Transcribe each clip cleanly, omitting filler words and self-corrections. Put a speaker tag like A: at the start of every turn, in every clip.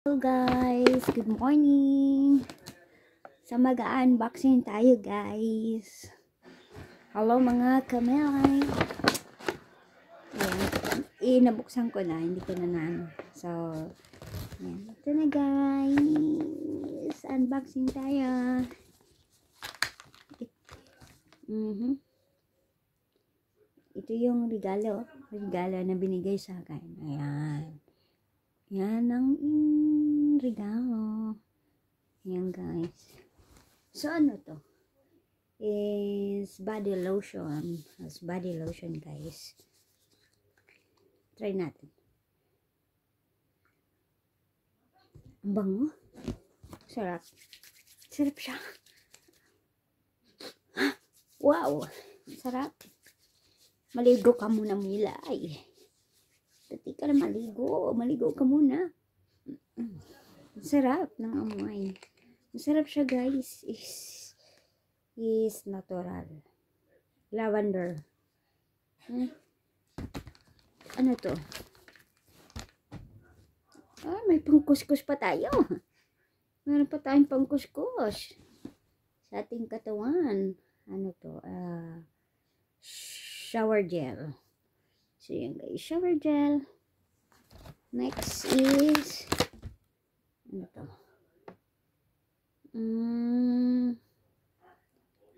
A: Hello guys, good morning. Sa mag-unboxing tayo guys. Hello mga kamelay. Ayan, nabuksan ko na, hindi ko na So, ayan. Ito na guys. Unboxing tayo. Ito yung regalo na binigay sa akin. Ayan. Yan ang regalo. Ayan guys. So ano to? Is body lotion. As body lotion guys. Try natin. Ang bango. Sarap. Sarap siya. Wow. Sarap. Maligo ka muna Milay. Pati ka na maligo. Maligo ka muna. Sarap ng amoy. Masarap siya guys. Is natural. Lavender. Ano to? May pangkuskus pa tayo. Meron pa tayong pangkuskus. Sa ating katawan. Ano to? Shower gel. So yan guys, shower gel. Next is ano to?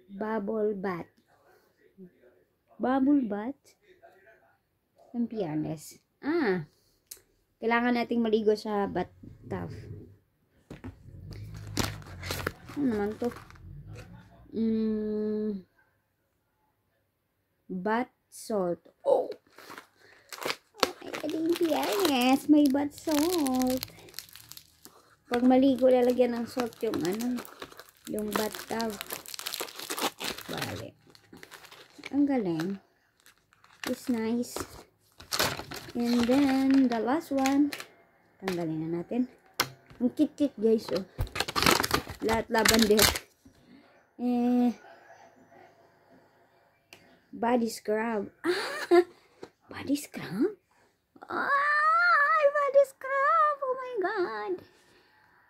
A: Bubble bath. Bubble bath. Ang Pianes. Kailangan nating maligo sa bathtub. Ano naman to? Bath salt. Yes, may bath salt. Pag maligo, lalagyan ng salt yung yung bathtub. Bale. Ang galing. It's nice. And then, the last one. Tanggalin na natin. Ang kit-kit guys, oh. Lahat lavender. Body scrub. Body scrub? Body scrub. Oh my God.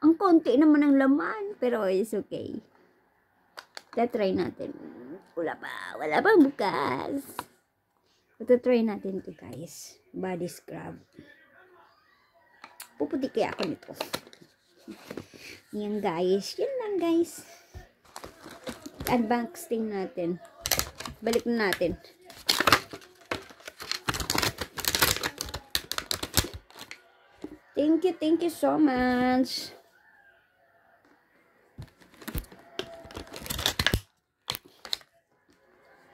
A: Ang konti naman ng laman. Pero it's okay. Try natin. Wala pa bukas. Try natin to guys. Body scrub. Puputi kaya ako nito. Yan guys. Yan lang guys. Unboxing natin. Balik na natin. Thank you so much.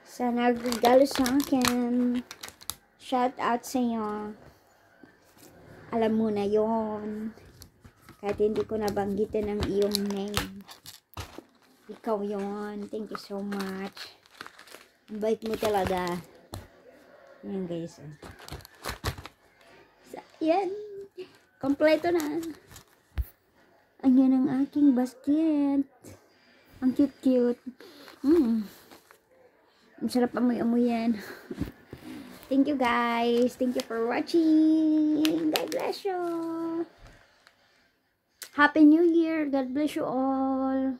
A: Sa nagregalo sa akin. Shout out sa iyo. Alam mo na yon. Kahit hindi ko nabanggitin ang iyong name. Ikaw yon. Thank you so much. Ang bait mo talaga. Yan guys. Yan. Kompleto na. Ayan ang aking basket. Ang cute-cute. Ang sarap amoy-amoy yan. Thank you guys. Thank you for watching. God bless you. Happy New Year. God bless you all.